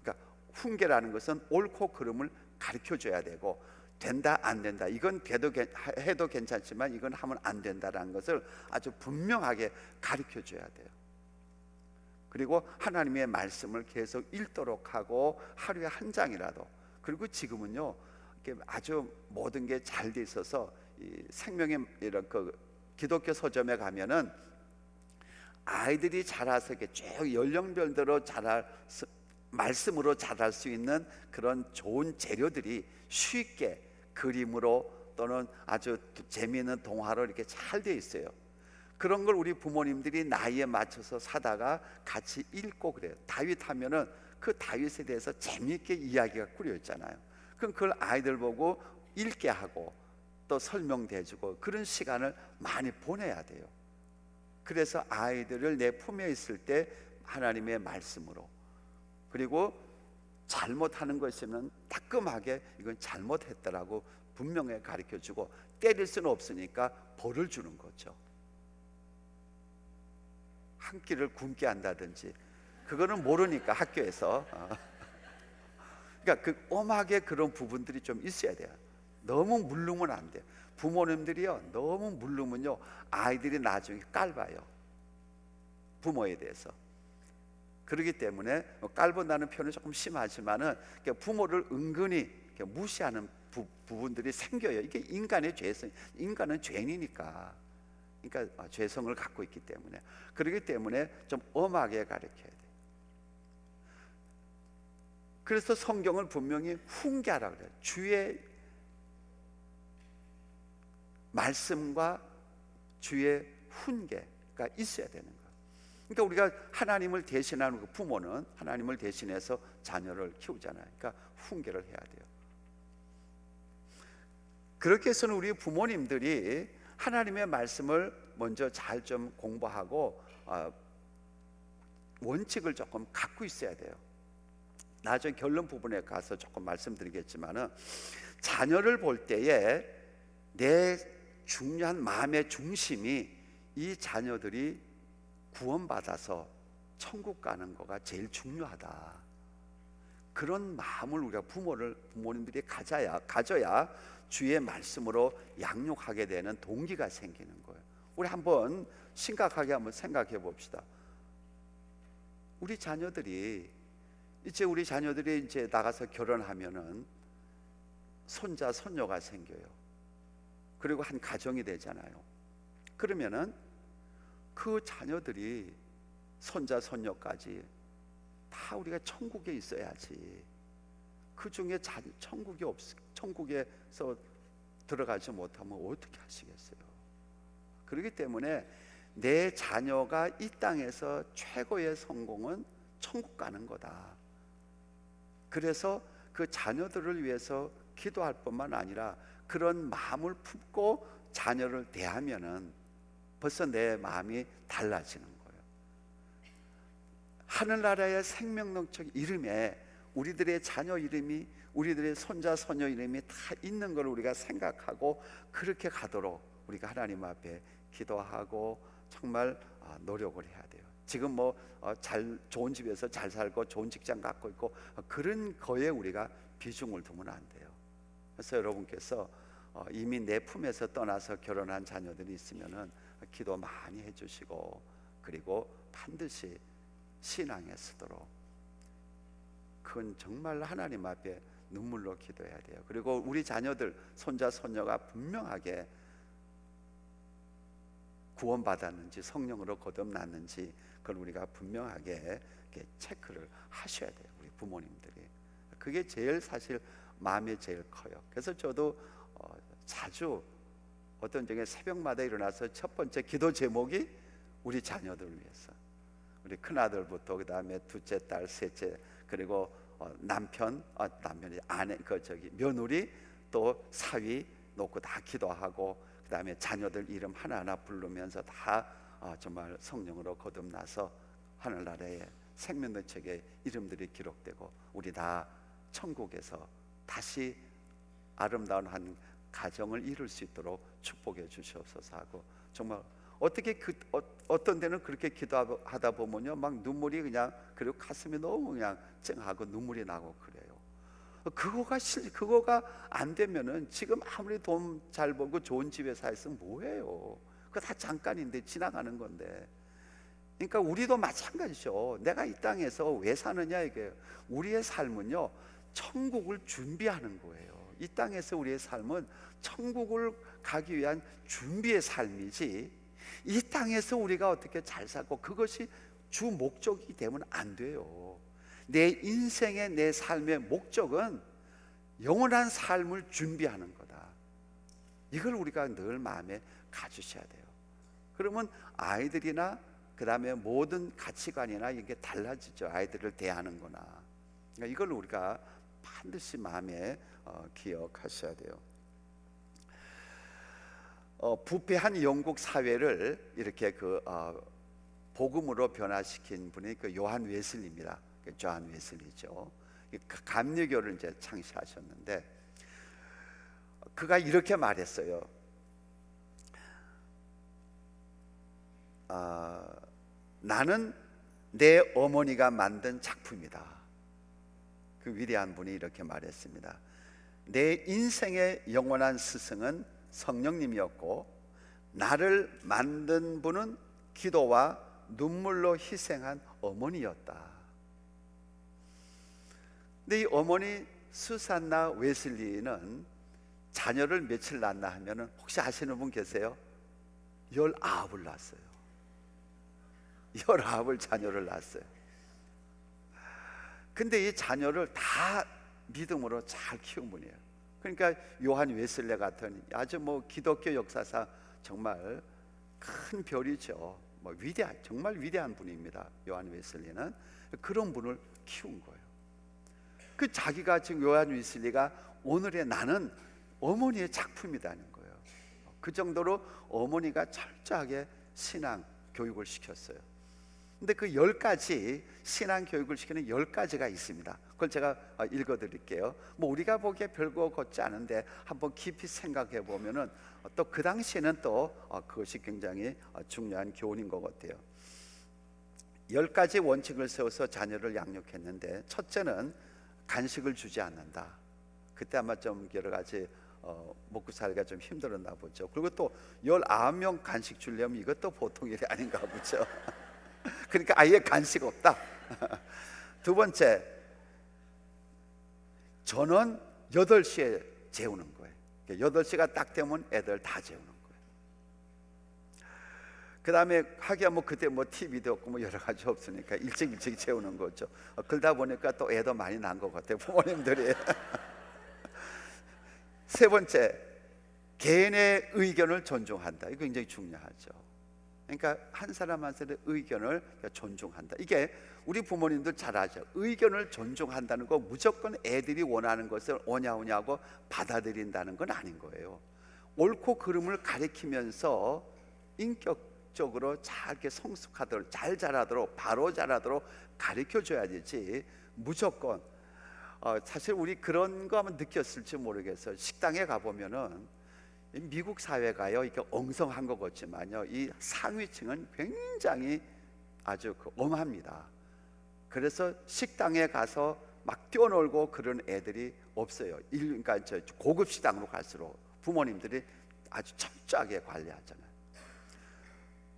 그러니까 훈계라는 것은 옳고 그름을 가르쳐 줘야 되고, 된다 안 된다, 이건 해도 괜찮지만 이건 하면 안 된다라는 것을 아주 분명하게 가르쳐 줘야 돼요. 그리고 하나님의 말씀을 계속 읽도록 하고 하루에 한 장이라도. 그리고 지금은요 이렇게 아주 모든 게 잘 돼 있어서 이 생명의 이런 그 기독교 서점에 가면은 아이들이 자라서 이렇게 쭉 연령별대로 자랄 말씀으로 자랄 수 있는 그런 좋은 재료들이 쉽게 그림으로 또는 아주 재미있는 동화로 이렇게 잘 돼 있어요. 그런 걸 우리 부모님들이 나이에 맞춰서 사다가 같이 읽고 그래요. 다윗 하면은 그 다윗에 대해서 재미있게 이야기가 꾸려 있잖아요. 그럼 그걸 아이들 보고 읽게 하고 또 설명대주고 그런 시간을 많이 보내야 돼요. 그래서 아이들을 내 품에 있을 때 하나님의 말씀으로, 그리고 잘못하는 거 있으면 따끔하게 이건 잘못했다라고 분명히 가르쳐주고, 때릴 수는 없으니까 벌을 주는 거죠. 한 끼를 굶게 한다든지, 그거는 모르니까 학교에서. 그러니까 그 엄하게 그런 부분들이 좀 있어야 돼요. 너무 물르면 안 돼요. 부모님들이요 너무 물르면요 아이들이 나중에 깔봐요, 부모에 대해서. 그렇기 때문에 깔본다는 표현은 조금 심하지만은 부모를 은근히 무시하는 부분들이 생겨요. 이게 인간의 죄성, 인간은 죄인이니까, 그러니까 죄성을 갖고 있기 때문에. 그렇기 때문에 좀 엄하게 가르쳐야 돼요. 그래서 성경을 분명히 훈계하라 그래요. 주의 말씀과 주의 훈계가 있어야 되는 거예요. 그러니까 우리가 하나님을 대신하는 그 부모는 하나님을 대신해서 자녀를 키우잖아요. 그러니까 훈계를 해야 돼요. 그렇게 해서는 우리 부모님들이 하나님의 말씀을 먼저 잘 좀 공부하고 원칙을 조금 갖고 있어야 돼요. 나중에 결론 부분에 가서 조금 말씀드리겠지만은, 자녀를 볼 때에 내 중요한 마음의 중심이 이 자녀들이 구원받아서 천국 가는 거가 제일 중요하다. 그런 마음을 우리가 부모님들이 가져야 주의 말씀으로 양육하게 되는 동기가 생기는 거예요. 우리 한번 심각하게 한번 생각해 봅시다. 우리 자녀들이 이제 나가서 결혼하면은 손자 손녀가 생겨요. 그리고 한 가정이 되잖아요. 그러면은 그 자녀들이 손자 손녀까지 다 우리가 천국에 있어야지. 그 중에 천국에서 들어가지 못하면 어떻게 하시겠어요? 그렇기 때문에 내 자녀가 이 땅에서 최고의 성공은 천국 가는 거다. 그래서 그 자녀들을 위해서 기도할 뿐만 아니라 그런 마음을 품고 자녀를 대하면은 벌써 내 마음이 달라지는 거예요. 하늘나라의 생명능력 이름에 우리들의 자녀 이름이, 우리들의 손자 손녀 이름이 다 있는 걸 우리가 생각하고 그렇게 가도록 우리가 하나님 앞에 기도하고 정말 노력을 해야 돼요. 지금 좋은 집에서 잘 살고 좋은 직장 갖고 있고 그런 거에 우리가 비중을 두면 안 돼요. 그래서 여러분께서 이미 내 품에서 떠나서 결혼한 자녀들이 있으면은 기도 많이 해주시고, 그리고 반드시 신앙에 서도록, 그건 정말 하나님 앞에 눈물로 기도해야 돼요. 그리고 우리 자녀들 손자 손녀가 분명하게 구원받았는지 성령으로 거듭났는지 그걸 우리가 분명하게 이렇게 체크를 하셔야 돼요, 우리 부모님들이. 그게 제일 사실 마음이 제일 커요. 그래서 저도 자주 어떤 적에 새벽마다 일어나서 첫 번째 기도 제목이 우리 자녀들을 위해서, 우리 큰아들부터 그 다음에 둘째 딸, 셋째, 그리고 남편이 아내, 며느리, 또 사위 놓고 다 기도하고, 그 다음에 자녀들 이름 하나하나 부르면서 다 정말 성령으로 거듭나서 하늘나라의 생명의 책에 이름들이 기록되고 우리 다 천국에서 다시 아름다운 한 가정을 이룰 수 있도록 축복해 주시옵소서 하고, 정말 어떤 데는 그렇게 기도하다 보면요 막 눈물이 그냥, 그리고 가슴이 너무 그냥 찡하고 눈물이 나고 그래요. 그거가 안 되면은 지금 아무리 돈 잘 벌고 좋은 집에 사 있으면 뭐해요? 그거 다 잠깐인데, 지나가는 건데. 그러니까 우리도 마찬가지죠. 내가 이 땅에서 왜 사느냐 이게. 우리의 삶은요, 천국을 준비하는 거예요. 이 땅에서 우리의 삶은 천국을 가기 위한 준비의 삶이지, 이 땅에서 우리가 어떻게 잘 살고 그것이 주 목적이 되면 안 돼요. 내 인생의, 내 삶의 목적은 영원한 삶을 준비하는 거다. 이걸 우리가 늘 마음에 가지셔야 돼요. 그러면 아이들이나 그 다음에 모든 가치관이나 이게 달라지죠. 아이들을 대하는 거나. 그러니까 이걸 우리가 반드시 마음에 기억하셔야 돼요. 부패한 영국 사회를 이렇게 복음으로 변화시킨 분이 요한 웨슬리입니다. 조한 웨슬리죠. 감리교를 이제 창시하셨는데, 그가 이렇게 말했어요. 나는 내 어머니가 만든 작품이다. 그 위대한 분이 이렇게 말했습니다. 내 인생의 영원한 스승은 성령님이었고, 나를 만든 분은 기도와 눈물로 희생한 어머니였다. 근데 이 어머니 수산나 웨슬리는 자녀를 며칠 낳나 하면은, 혹시 아시는 분 계세요? 19을 낳았어요. 19을 자녀를 낳았어요. 근데 이 자녀를 다 믿음으로 잘 키운 분이에요. 그러니까 요한 웨슬레 같은 아주 기독교 역사상 정말 큰 별이죠. 정말 위대한 분입니다. 요한 웨슬리는 그런 분을 키운 거예요. 그 자기가 지금 요한 웨슬리가 오늘의 나는 어머니의 작품이라는 거예요. 그 정도로 어머니가 철저하게 신앙 교육을 시켰어요. 근데 그 10가지 신앙 교육을 시키는 10가지가 있습니다. 그걸 제가 읽어드릴게요. 우리가 보기에 별거 같지 않은데 한번 깊이 생각해 보면은 또 그 당시에는 또 그것이 굉장히 중요한 교훈인 것 같아요. 10가지 원칙을 세워서 자녀를 양육했는데, 첫째는 간식을 주지 않는다. 그때 아마 좀 여러 가지 먹고 살기가 좀 힘들었나 보죠. 그리고 또 19명 간식 주려면 이것도 보통 일이 아닌가 보죠. 그러니까 아예 간식 없다. 두 번째, 전원 8시에 재우는 거예요. 8시가 딱 되면 애들 다 재우는 거예요. 그 다음에 하기야 그때 TV도 없고 여러 가지 없으니까 일찍 재우는 거죠. 그러다 보니까 또 애도 많이 난 것 같아요, 부모님들이. 세 번째, 개인의 의견을 존중한다. 이거 굉장히 중요하죠. 그러니까 한 사람 한 사람의 의견을 존중한다. 이게 우리 부모님들 잘 아죠. 의견을 존중한다는 거 무조건 애들이 원하는 것을 오냐오냐고 받아들인다는 건 아닌 거예요. 옳고 그름을 가리키면서 인격적으로 잘 이렇게 성숙하도록, 잘 자라도록, 바로 자라도록 가르쳐줘야 되지, 무조건 사실 우리 그런 거 한번 느꼈을지 모르겠어요. 식당에 가보면은 미국 사회가요, 이게 엉성한 것 같지만요, 이 상위층은 굉장히 아주 엄합니다. 그래서 식당에 가서 막 뛰어놀고 그런 애들이 없어요. 그러니까 고급 식당으로 갈수록 부모님들이 아주 철저하게 관리하잖아요.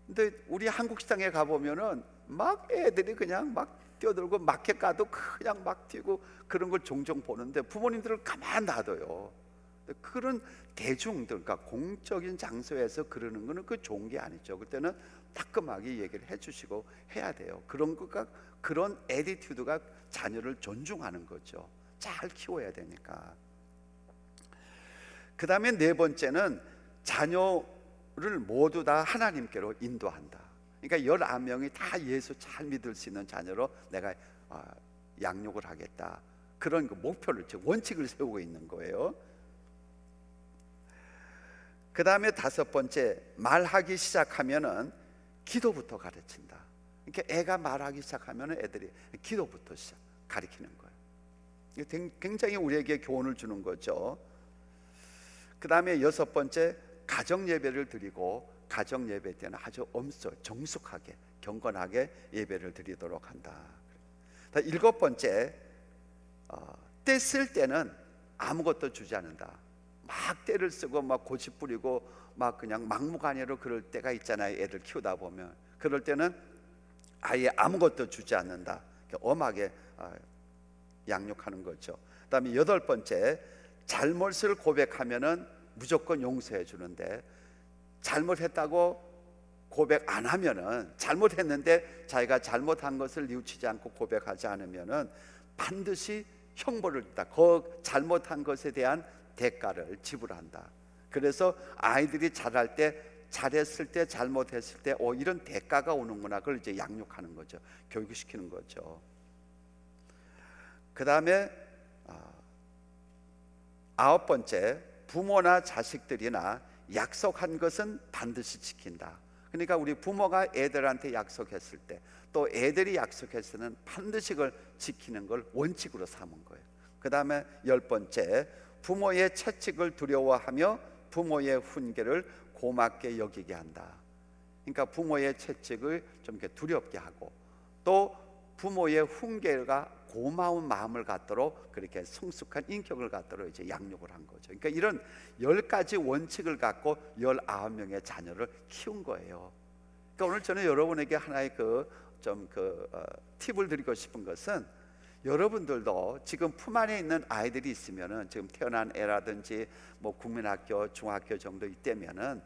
근데 우리 한국 식당에 가보면은 막 애들이 그냥 막 뛰어들고, 마켓 가도 그냥 막 뛰고 그런 걸 종종 보는데 부모님들을 가만 놔둬요. 그런 대중들, 그러니까 공적인 장소에서 그러는 거는 그 좋은 게 아니죠. 그때는 따끔하게 얘기를 해주시고 해야 돼요. 그런 애티튜드가 자녀를 존중하는 거죠. 잘 키워야 되니까. 그 다음에 네 번째는 자녀를 모두 다 하나님께로 인도한다. 그러니까 19명이 다 예수 잘 믿을 수 있는 자녀로 내가 양육을 하겠다. 그런 목표를, 즉 원칙을 세우고 있는 거예요. 그 다음에 다섯 번째, 말하기 시작하면은 기도부터 가르친다. 그러니까 애가 말하기 시작하면은 애들이 기도부터 가르치는 거예요. 굉장히 우리에게 교훈을 주는 거죠. 그 다음에 여섯 번째, 가정 예배를 드리고 가정 예배 때는 아주 정숙하게, 경건하게 예배를 드리도록 한다. 일곱 번째, 때 쓸 때는 아무것도 주지 않는다. 막 때를 쓰고 막 고집 부리고 막 그냥 막무가내로 그럴 때가 있잖아요. 애들 키우다 보면. 그럴 때는 아예 아무것도 주지 않는다. 엄하게 양육하는 거죠. 그다음에 8번째, 잘못을 고백하면은 무조건 용서해 주는데, 잘못했다고 고백 안 하면은, 잘못했는데 자기가 잘못한 것을 뉘우치지 않고 고백하지 않으면은 반드시 형벌을 준다. 그 잘못한 것에 대한 대가를 지불한다. 그래서 아이들이 자랄 때, 잘했을 때, 잘못했을 때 이런 대가가 오는구나. 그걸 이제 양육하는 거죠. 교육시키는 거죠. 그 다음에 9번째, 부모나 자식들이나 약속한 것은 반드시 지킨다. 그러니까 우리 부모가 애들한테 약속했을 때, 또 애들이 약속했을 때는 반드시 그걸 지키는 걸 원칙으로 삼은 거예요. 그 다음에 10번째, 부모의 채찍을 두려워하며 부모의 훈계를 고맙게 여기게 한다. 그러니까 부모의 채찍을 좀 이렇게 두렵게 하고, 또 부모의 훈계가 고마운 마음을 갖도록, 그렇게 성숙한 인격을 갖도록 이제 양육을 한 거죠. 그러니까 이런 10가지 원칙을 갖고 19명의 자녀를 키운 거예요. 그러니까 오늘 저는 여러분에게 하나의 팁을 드리고 싶은 것은, 여러분들도 지금 품 안에 있는 아이들이 있으면은, 지금 태어난 애라든지 뭐 국민학교, 중학교 정도 이때면은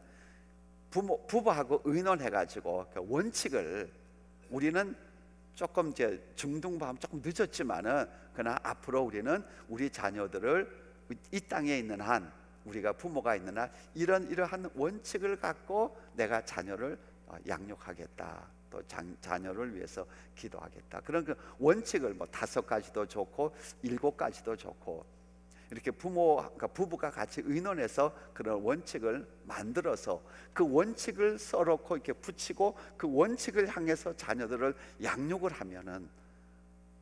부부하고 의논해가지고 그 원칙을, 우리는 조금 이제 중등부하면 조금 늦었지만은, 그러나 앞으로 우리는 우리 자녀들을 이 땅에 있는 한, 우리가 부모가 있는 한 이러한 원칙을 갖고 내가 자녀를 양육하겠다, 또 자녀를 위해서 기도하겠다. 그런 그 원칙을 5가지도 좋고 7가지도 좋고, 이렇게 부부가 같이 의논해서 그런 원칙을 만들어서 그 원칙을 써놓고 이렇게 붙이고, 그 원칙을 향해서 자녀들을 양육을 하면은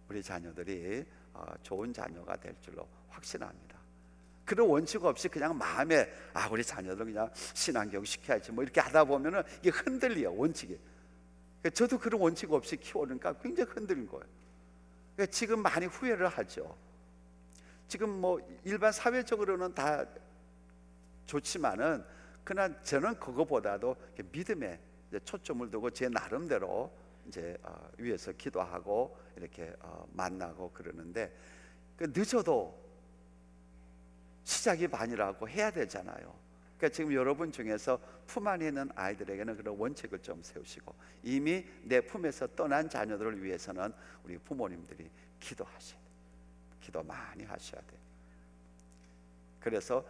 우리 자녀들이 좋은 자녀가 될 줄로 확신합니다. 그런 원칙 없이 그냥 마음에 우리 자녀들 그냥 신앙교육 시켜야지 뭐 이렇게 하다 보면은 이게 흔들려, 원칙이. 저도 그런 원칙 없이 키우니까 굉장히 흔들린 거예요. 지금 많이 후회를 하죠. 지금 뭐 일반 사회적으로는 다 좋지만은, 그러나 저는 그거보다도 믿음에 초점을 두고 제 나름대로 이제 위에서 기도하고 이렇게 만나고 그러는데, 늦어도 시작이 반이라고 해야 되잖아요. 그러니까 지금 여러분 중에서 품 안에 있는 아이들에게는 그런 원칙을 좀 세우시고, 이미 내 품에서 떠난 자녀들을 위해서는 우리 부모님들이 기도하셔야 돼요. 기도 많이 하셔야 돼요. 그래서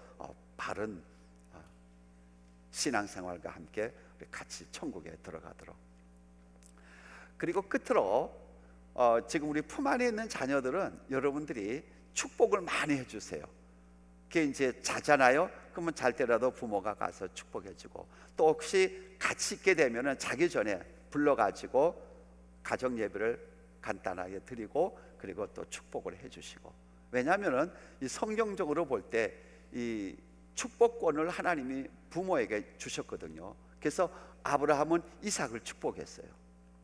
바른 신앙생활과 함께 같이 천국에 들어가도록. 그리고 끝으로 지금 우리 품 안에 있는 자녀들은 여러분들이 축복을 많이 해주세요. 그게 이제 자잖아요. 그러면 잘 때라도 부모가 가서 축복해주고, 또 혹시 같이 있게 되면은 자기 전에 불러가지고 가정 예배를 간단하게 드리고, 그리고 또 축복을 해주시고. 왜냐하면은 이 성경적으로 볼 때 이 축복권을 하나님이 부모에게 주셨거든요. 그래서 아브라함은 이삭을 축복했어요.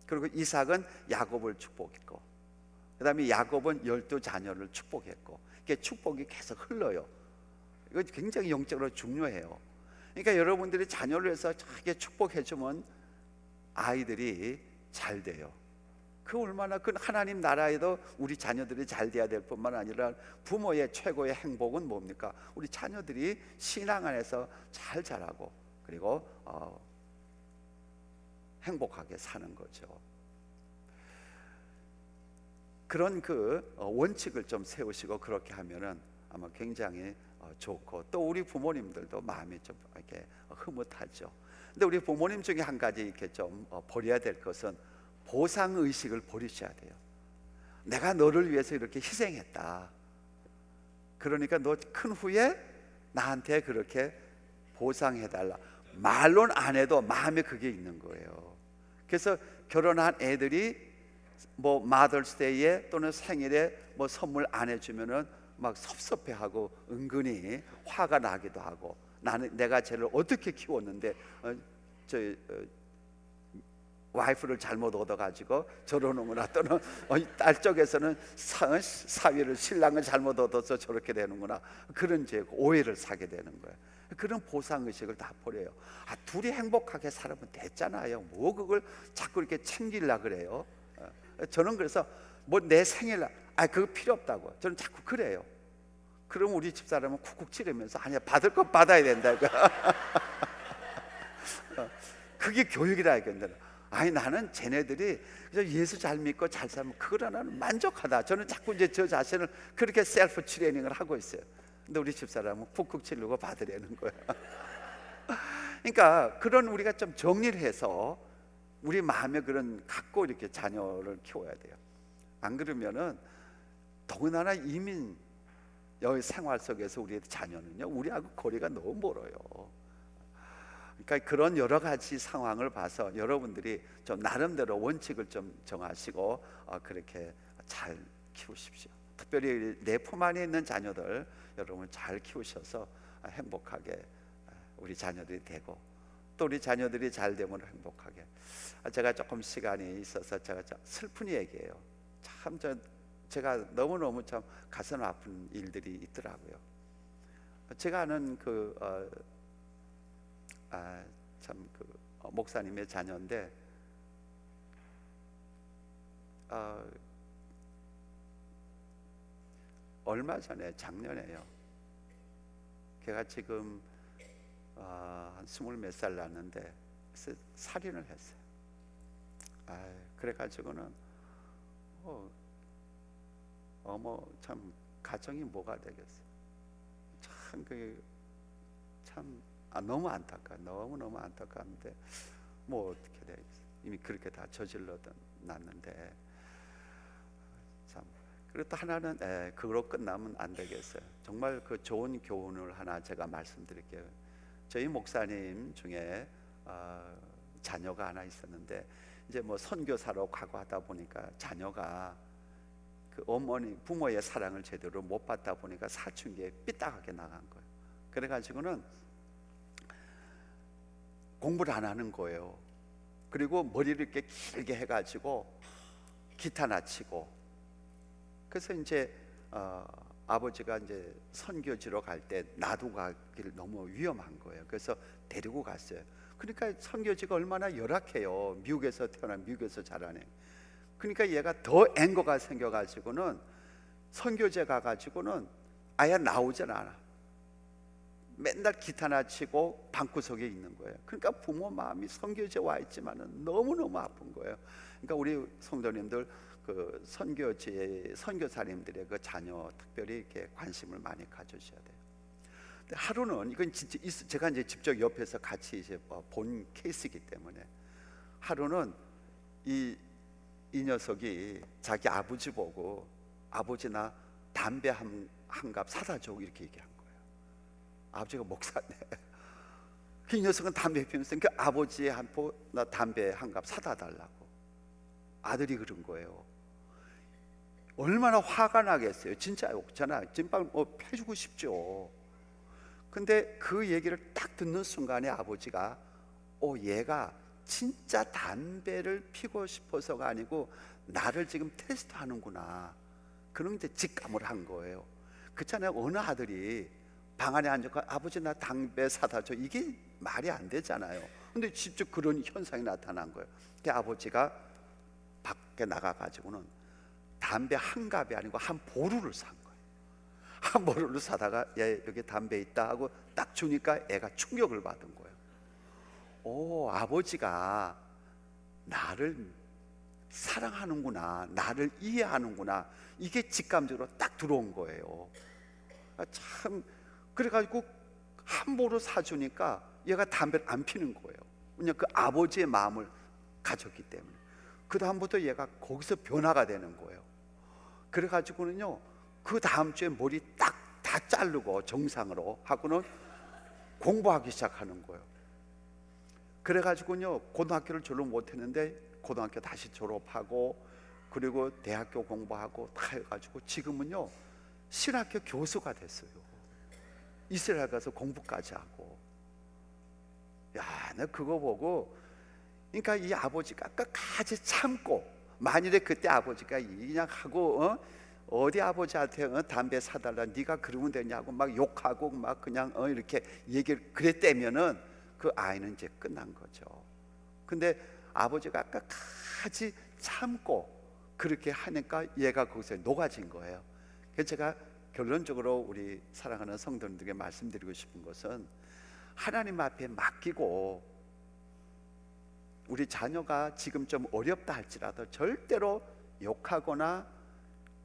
그리고 이삭은 야곱을 축복했고, 그 다음에 야곱은 12자녀를 축복했고, 이게 축복이 계속 흘러요. 이거 굉장히 영적으로 중요해요. 그러니까 여러분들이 자녀를 위해서 자기 축복해주면 아이들이 잘 돼요. 그 얼마나 큰 하나님 나라에도 우리 자녀들이 잘 돼야 될 뿐만 아니라, 부모의 최고의 행복은 뭡니까? 우리 자녀들이 신앙 안에서 잘 자라고, 그리고 행복하게 사는 거죠. 그런 그 원칙을 좀 세우시고 그렇게 하면은 아마 굉장히 좋고, 또 우리 부모님들도 마음이 좀 이렇게 흐뭇하죠. 근데 우리 부모님 중에 한 가지 이렇게 좀 버려야 될 것은 보상 의식을 버리셔야 돼요. 내가 너를 위해서 이렇게 희생했다, 그러니까 너 큰 후에 나한테 그렇게 보상해달라, 말로는 안 해도 마음에 그게 있는 거예요. 그래서 결혼한 애들이 뭐 마더스데이에 또는 생일에 뭐 선물 안 해주면은 막 섭섭해하고 은근히 화가 나기도 하고, 나는 내가 쟤를 어떻게 키웠는데 와이프를 잘못 얻어가지고 저러는구나, 또는 딸 쪽에서는 사위를, 신랑을 잘못 얻어서 저렇게 되는구나, 그런 이제 오해를 사게 되는 거예요. 그런 보상의식을 다 버려요. 둘이 행복하게 살면 됐잖아요. 뭐 그걸 자꾸 이렇게 챙기려고 그래요. 저는 그래서 뭐 내 생일날 그거 필요 없다고 저는 자꾸 그래요. 그럼 우리 집사람은 쿡쿡 찌르면서 아니야, 받을 건 받아야 된다. 그게 교육이라 이건데. 나는 쟤네들이 예수 잘 믿고 잘 살면 그거라 나는 만족하다. 저는 자꾸 이제 저 자신을 그렇게 셀프 트레이닝을 하고 있어요. 근데 우리 집사람은 쿡쿡 찌르고 받으려는 거야. 그러니까 그런 우리가 좀 정리를 해서 우리 마음에 그런 갖고 이렇게 자녀를 키워야 돼요. 안 그러면은 더군다나 이민 여기 생활 속에서 우리의 자녀는요, 우리하고 거리가 너무 멀어요. 그러니까 그런 여러 가지 상황을 봐서 여러분들이 좀 나름대로 원칙을 좀 정하시고 그렇게 잘 키우십시오. 특별히 내 품 안에 있는 자녀들 여러분 잘 키우셔서 행복하게 우리 자녀들이 되고, 또 우리 자녀들이 잘 되면 행복하게. 제가 조금 시간이 있어서 제가 좀 슬픈 얘기예요. 참 제가 너무너무 참 가슴 아픈 일들이 있더라고요. 제가 아는 목사님의 자녀인데 얼마 전에 작년에요. 걔가 지금 한 20몇 살 났는데 살인을 했어요. 그래가지고는 어머 참 가정이 뭐가 되겠어요. 참 너무 안타까, 너무 안타까운데 뭐 어떻게 되겠어요. 이미 그렇게 다 저질러 놨는데 참. 그리고 또 하나는 그걸로 끝나면 안 되겠어요. 정말 그 좋은 교훈을 하나 제가 말씀드릴게요. 저희 목사님 중에 자녀가 하나 있었는데 이제 뭐 선교사로 가고 하다 보니까 자녀가 그 어머니 부모의 사랑을 제대로 못 받다 보니까 사춘기에 삐딱하게 나간 거예요. 그래가지고는 공부를 안 하는 거예요. 그리고 머리를 이렇게 길게 해가지고 기타나 치고. 그래서 이제 아버지가 이제 선교지로 갈 때 놔두고 가길 너무 위험한 거예요. 그래서 데리고 갔어요. 그러니까 선교지가 얼마나 열악해요. 미국에서 태어난, 미국에서 자라네. 그러니까 얘가 더 앵거가 생겨가지고는 선교제 가가지고는 아예 나오질 않아. 맨날 기타나 치고 방구석에 있는 거예요. 그러니까 부모 마음이 선교제 와 있지만은 너무너무 아픈 거예요. 그러니까 우리 성도님들 그 선교지의 선교사님들의 그 자녀 특별히 이렇게 관심을 많이 가져주셔야 돼요. 근데 하루는 이건 진짜 제가 이제 직접 옆에서 같이 이제 본 케이스이기 때문에 하루는 이 녀석이 자기 아버지 보고 아버지 나 담배 한 갑 사다 줘 이렇게 얘기한 거예요. 아버지가 목사인데 이 녀석은 담배 피우면서 그 아버지 나 담배 한 갑 사다 달라고 아들이 그런 거예요. 얼마나 화가 나겠어요. 진짜요. 저는 찐빵 해주고 싶죠. 근데 그 얘기를 딱 듣는 순간에 아버지가 얘가 진짜 담배를 피고 싶어서가 아니고 나를 지금 테스트하는구나, 그런 데 직감을 한 거예요. 그렇잖아요. 어느 아들이 방 안에 앉아서 아버지 나 담배 사다 줘, 이게 말이 안 되잖아요. 근데 직접 그런 현상이 나타난 거예요. 그 아버지가 밖에 나가가지고는 담배 한 갑이 아니고 한 보루를 산 거예요. 한 보루를 사다가 얘 여기 담배 있다 하고 딱 주니까 애가 충격을 받은 거예요. 아버지가 나를 사랑하는구나, 나를 이해하는구나, 이게 직감적으로 딱 들어온 거예요. 참. 그래가지고 한 보루 사주니까 얘가 담배를 안 피는 거예요. 그냥 그 아버지의 마음을 가졌기 때문에. 그 다음부터 얘가 거기서 변화가 되는 거예요. 그래가지고는요, 그 다음 주에 머리 딱 다 자르고 정상으로 하고는 공부하기 시작하는 거예요. 그래가지고는요, 고등학교를 졸업 못했는데 고등학교 다시 졸업하고 그리고 대학교 공부하고 다 해가지고 지금은요 신학교 교수가 됐어요. 이스라엘 가서 공부까지 하고. 나 그거 보고, 그러니까 이 아버지가 끝까지 참고, 만일에 그때 아버지가 그냥 하고 어디 아버지한테 담배 사달라 네가 그러면 되냐고 막 욕하고 막 그냥 이렇게 얘기를 그랬다면은 그 아이는 이제 끝난 거죠. 근데 아버지가 끝까지 참고 그렇게 하니까 얘가 거기서 녹아진 거예요. 그래서 제가 결론적으로 우리 사랑하는 성도님들에게 말씀드리고 싶은 것은 하나님 앞에 맡기고 우리 자녀가 지금 좀 어렵다 할지라도 절대로 욕하거나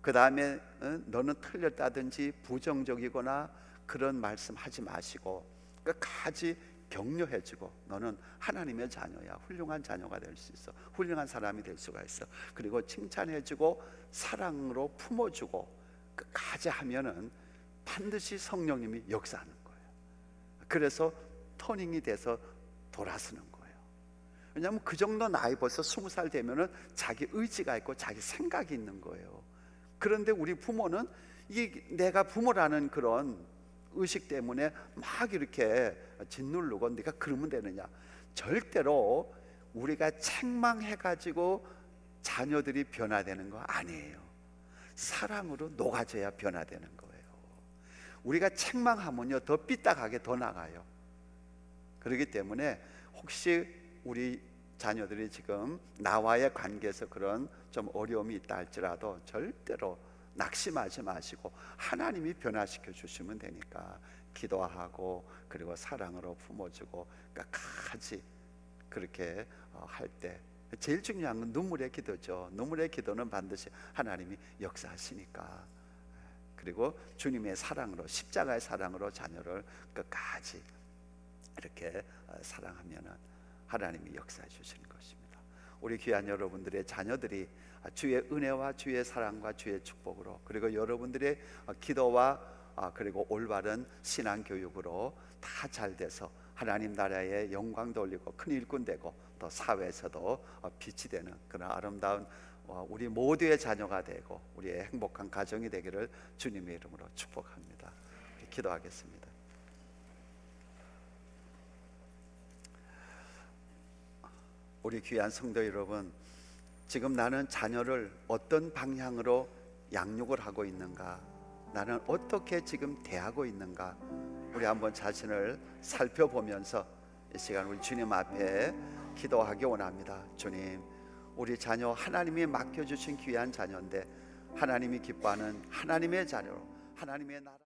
그 다음에 너는 틀렸다든지 부정적이거나 그런 말씀하지 마시고 끝까지 격려해주고 너는 하나님의 자녀야, 훌륭한 자녀가 될 수 있어, 훌륭한 사람이 될 수가 있어, 그리고 칭찬해주고 사랑으로 품어주고 끝까지 하면은 반드시 성령님이 역사하는 거예요. 그래서 터닝이 돼서 돌아서는 거예요. 왜냐하면 그 정도 나이 벌써 20살 되면은 자기 의지가 있고 자기 생각이 있는 거예요. 그런데 우리 부모는 이게 내가 부모라는 그런 의식 때문에 막 이렇게 짓누르고 네가 그러면 되느냐. 절대로 우리가 책망해가지고 자녀들이 변화되는 거 아니에요. 사랑으로 녹아져야 변화되는 거예요. 우리가 책망하면요 더 삐딱하게 더 나가요. 그렇기 때문에 혹시 우리 자녀들이 지금 나와의 관계에서 그런 좀 어려움이 있다 할지라도 절대로 낙심하지 마시고 하나님이 변화시켜 주시면 되니까 기도하고 그리고 사랑으로 품어주고 끝까지 그렇게 할 때 제일 중요한 건 눈물의 기도죠. 눈물의 기도는 반드시 하나님이 역사하시니까. 그리고 주님의 사랑으로 십자가의 사랑으로 자녀를 끝까지 이렇게 사랑하면은 하나님이 역사해 주시는 것입니다. 우리 귀한 여러분들의 자녀들이 주의 은혜와 주의 사랑과 주의 축복으로 그리고 여러분들의 기도와 그리고 올바른 신앙 교육으로 다 잘 돼서 하나님 나라의 영광도 올리고 큰 일꾼 되고 또 사회에서도 빛이 되는 그런 아름다운 우리 모두의 자녀가 되고 우리의 행복한 가정이 되기를 주님의 이름으로 축복합니다. 기도하겠습니다. 우리 귀한 성도 여러분, 지금 나는 자녀를 어떤 방향으로 양육을 하고 있는가, 나는 어떻게 지금 대하고 있는가, 우리 한번 자신을 살펴보면서 이 시간 우리 주님 앞에 기도하기 원합니다. 주님, 우리 자녀 하나님이 맡겨주신 귀한 자녀인데 하나님이 기뻐하는 하나님의 자녀로 하나님의 나라